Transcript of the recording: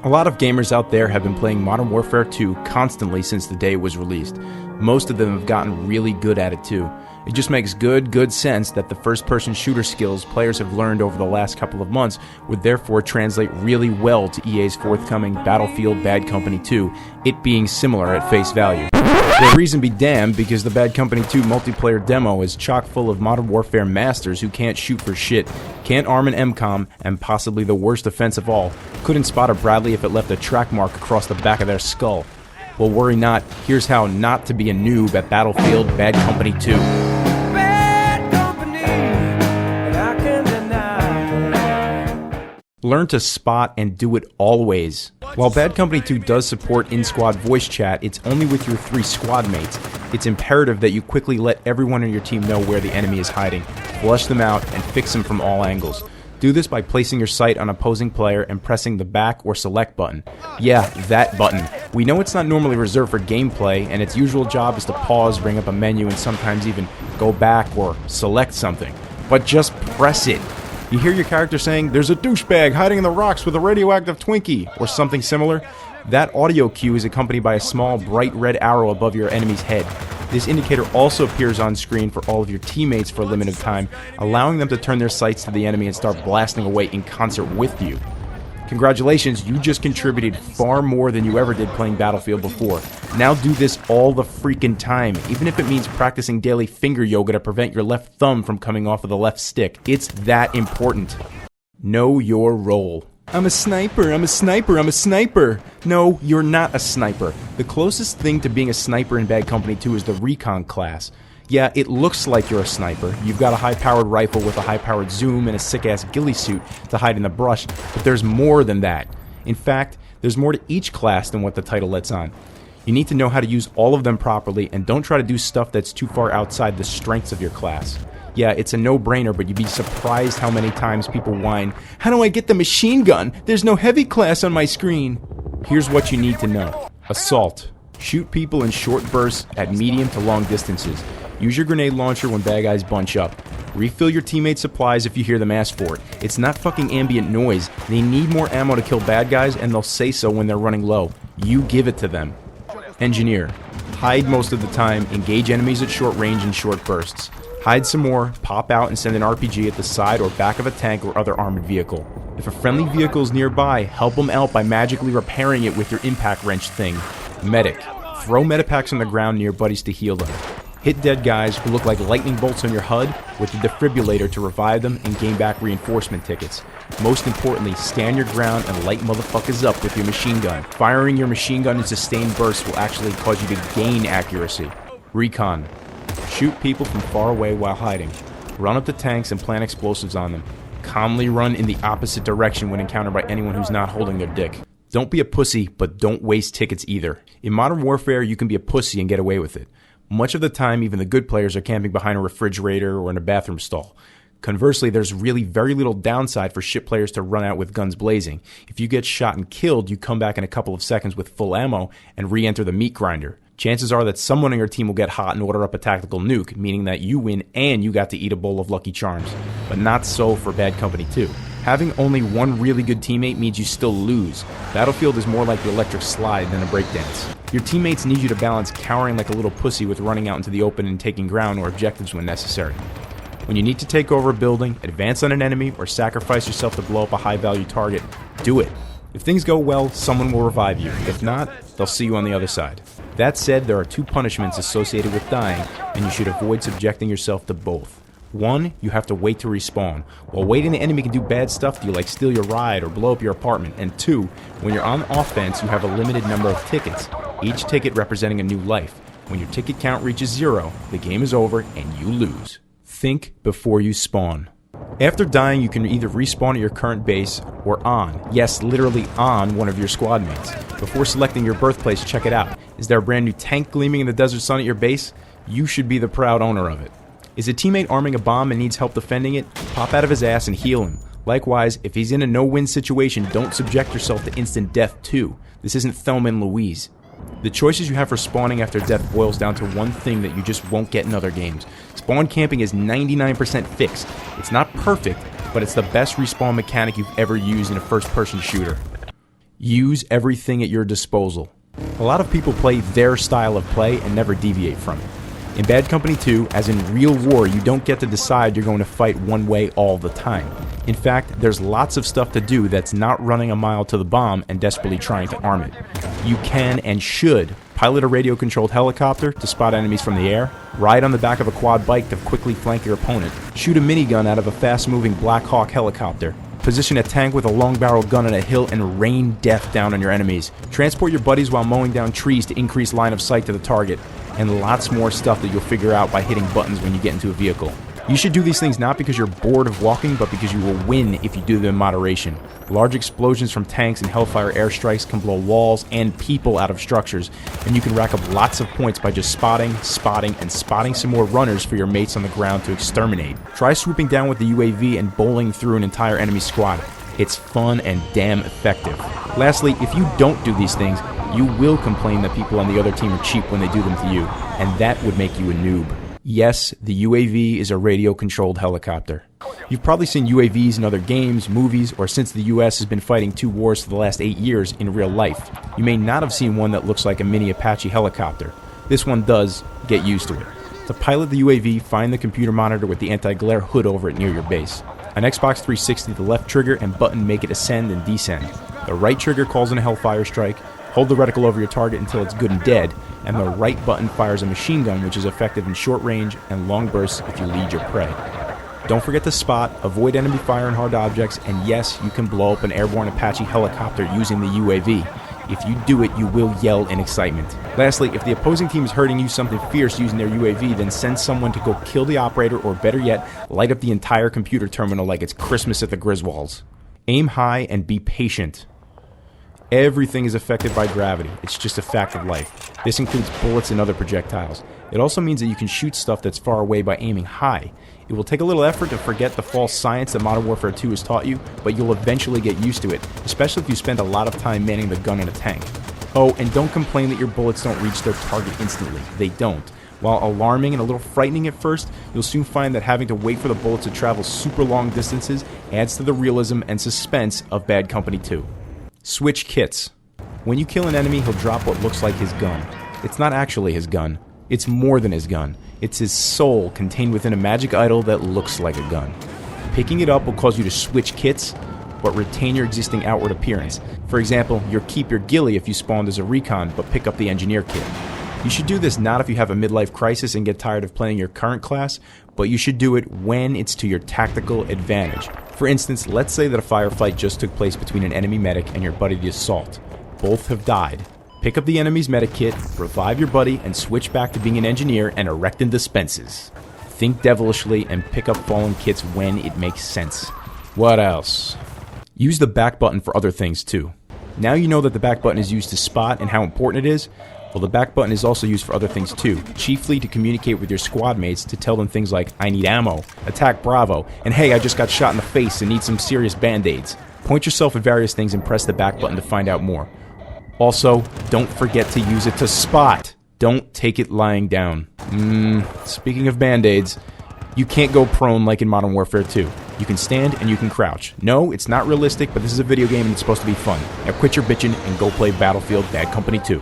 A lot of gamers out there have been playing Modern Warfare 2 constantly since the day it was released. Most of them have gotten really good at it too. It just makes good sense that the first-person shooter skills players have learned over the last couple of months would therefore translate really well to EA's forthcoming Battlefield Bad Company 2, it being similar at face value. The reason be damned, because the Bad Company 2 multiplayer demo is chock full of Modern Warfare masters who can't shoot for shit, can't arm an MCOM, and possibly the worst offense of all, couldn't spot a Bradley if it left a track mark across the back of their skull. Well, worry not, here's how not to be a noob at Battlefield Bad Company 2. Learn to spot and do it always. While Bad Company 2 does support in-squad voice chat, it's only with your 3 squad mates. It's imperative that you quickly let everyone on your team know where the enemy is hiding, flush them out, and fix them from all angles. Do this by placing your sight on opposing player and pressing the back or select button. Yeah, that button. We know it's not normally reserved for gameplay, and its usual job is to pause, bring up a menu, and sometimes even go back or select something. But just press it. You hear your character saying, "There's a douchebag hiding in the rocks with a radioactive Twinkie," or something similar? That audio cue is accompanied by a small bright red arrow above your enemy's head. This indicator also appears on screen for all of your teammates for a limited time, allowing them to turn their sights to the enemy and start blasting away in concert with you. Congratulations, you just contributed far more than you ever did playing Battlefield before. Now do this all the freaking time, even if it means practicing daily finger yoga to prevent your left thumb from coming off of the left stick. It's that important. Know your role. I'm a sniper, I'm a sniper, I'm a sniper. No, you're not a sniper. The closest thing to being a sniper in Bad Company 2 is the recon class. Yeah, it looks like you're a sniper. You've got a high-powered rifle with a high-powered zoom and a sick-ass ghillie suit to hide in the brush, but there's more than that. In fact, there's more to each class than what the title lets on. You need to know how to use all of them properly, and don't try to do stuff that's too far outside the strengths of your class. Yeah, it's a no-brainer, but you'd be surprised how many times people whine, "How do I get the machine gun? There's no heavy class on my screen." Here's what you need to know. Assault. Shoot people in short bursts at medium to long distances. Use your grenade launcher when bad guys bunch up. Refill your teammates' supplies if you hear them ask for it. It's not fucking ambient noise. They need more ammo to kill bad guys, and they'll say so when they're running low. You give it to them. Engineer. Hide most of the time, engage enemies at short range in short bursts. Hide some more, pop out and send an RPG at the side or back of a tank or other armored vehicle. If a friendly vehicle is nearby, help them out by magically repairing it with your impact wrench thing. Medic. Throw medipacks on the ground near buddies to heal them. Hit dead guys who look like lightning bolts on your HUD with the defibrillator to revive them and gain back reinforcement tickets. Most importantly, stand your ground and light motherfuckers up with your machine gun. Firing your machine gun in sustained bursts will actually cause you to gain accuracy. Recon. Shoot people from far away while hiding. Run up to tanks and plant explosives on them. Calmly run in the opposite direction when encountered by anyone who's not holding their dick. Don't be a pussy, but don't waste tickets either. In Modern Warfare, you can be a pussy and get away with it. Much of the time, even the good players are camping behind a refrigerator or in a bathroom stall. Conversely, there's really very little downside for shit players to run out with guns blazing. If you get shot and killed, you come back in a couple of seconds with full ammo and re-enter the meat grinder. Chances are that someone on your team will get hot and order up a tactical nuke, meaning that you win and you got to eat a bowl of Lucky Charms. But not so for Bad Company 2. Having only one really good teammate means you still lose. Battlefield is more like the electric slide than a breakdance. Your teammates need you to balance cowering like a little pussy with running out into the open and taking ground or objectives when necessary. When you need to take over a building, advance on an enemy, or sacrifice yourself to blow up a high-value target, do it. If things go well, someone will revive you. If not, they'll see you on the other side. That said, there are 2 punishments associated with dying, and you should avoid subjecting yourself to both. 1, you have to wait to respawn. While waiting, the enemy can do bad stuff to you, like steal your ride or blow up your apartment. And 2, when you're on offense, you have a limited number of tickets, each ticket representing a new life. When your ticket count reaches 0, the game is over and you lose. Think before you spawn. After dying, you can either respawn at your current base or on, yes, literally on one of your squad mates. Before selecting your birthplace, check it out. Is there a brand new tank gleaming in the desert sun at your base? You should be the proud owner of it. Is a teammate arming a bomb and needs help defending it? Pop out of his ass and heal him. Likewise, if he's in a no-win situation, don't subject yourself to instant death too. This isn't Thelma and Louise. The choices you have for spawning after death boils down to one thing that you just won't get in other games. Spawn camping is 99% fixed. It's not perfect, but it's the best respawn mechanic you've ever used in a first-person shooter. Use everything at your disposal. A lot of people play their style of play and never deviate from it. In Bad Company 2, as in real war, you don't get to decide you're going to fight one way all the time. In fact, there's lots of stuff to do that's not running a mile to the bomb and desperately trying to arm it. You can and should pilot a radio-controlled helicopter to spot enemies from the air, ride on the back of a quad bike to quickly flank your opponent, shoot a minigun out of a fast-moving Black Hawk helicopter, position a tank with a long-barreled gun on a hill and rain death down on your enemies, transport your buddies while mowing down trees to increase line of sight to the target, and lots more stuff that you'll figure out by hitting buttons when you get into a vehicle. You should do these things not because you're bored of walking, but because you will win if you do them in moderation. Large explosions from tanks and Hellfire airstrikes can blow walls and people out of structures, and you can rack up lots of points by just spotting some more runners for your mates on the ground to exterminate. Try swooping down with the UAV and bowling through an entire enemy squad. It's fun and damn effective. Lastly, if you don't do these things, you will complain that people on the other team are cheap when they do them to you, and that would make you a noob. Yes, the UAV is a radio-controlled helicopter. You've probably seen UAVs in other games, movies, or since the US has been fighting 2 wars for the last 8 years in real life. You may not have seen one that looks like a mini Apache helicopter. This one does. Get used to it. To pilot the UAV, find the computer monitor with the anti-glare hood over it near your base. On Xbox 360, the left trigger and button make it ascend and descend. The right trigger calls in a Hellfire strike. Hold the reticle over your target until it's good and dead, and the right button fires a machine gun, which is effective in short range and long bursts if you lead your prey. Don't forget to spot, avoid enemy fire and hard objects, and yes, you can blow up an airborne Apache helicopter using the UAV. If you do it, you will yell in excitement. Lastly, if the opposing team is hurting you something fierce using their UAV, then send someone to go kill the operator, or better yet, light up the entire computer terminal like it's Christmas at the Griswolds. Aim high and be patient. Everything is affected by gravity. It's just a fact of life. This includes bullets and other projectiles. It also means that you can shoot stuff that's far away by aiming high. It will take a little effort to forget the false science that Modern Warfare 2 has taught you, but you'll eventually get used to it, especially if you spend a lot of time manning the gun in a tank. Oh, and don't complain that your bullets don't reach their target instantly. They don't. While alarming and a little frightening at first, you'll soon find that having to wait for the bullets to travel super long distances adds to the realism and suspense of Bad Company 2. Switch kits. When you kill an enemy, he'll drop what looks like his gun. It's not actually his gun. It's more than his gun. It's his soul contained within a magic idol that looks like a gun. Picking it up will cause you to switch kits, but retain your existing outward appearance. For example, you'll keep your ghillie if you spawned as a recon, but pick up the engineer kit. You should do this not if you have a midlife crisis and get tired of playing your current class, but you should do it when it's to your tactical advantage. For instance, let's say that a firefight just took place between an enemy medic and your buddy the Assault. Both have died. Pick up the enemy's medic kit, revive your buddy, and switch back to being an engineer and erecting dispenses. Think devilishly and pick up fallen kits when it makes sense. What else? Use the back button for other things too. Now you know that the back button is used to spot and how important it is. Well, the back button is also used for other things too, chiefly to communicate with your squad mates to tell them things like, I need ammo, attack Bravo, and hey, I just got shot in the face and need some serious band-aids. Point yourself at various things and press the back button to find out more. Also, don't forget to use it to spot. Don't take it lying down. Speaking of band-aids, you can't go prone like in Modern Warfare 2. You can stand and you can crouch. No, it's not realistic, but this is a video game and it's supposed to be fun. Now quit your bitching and go play Battlefield Bad Company 2.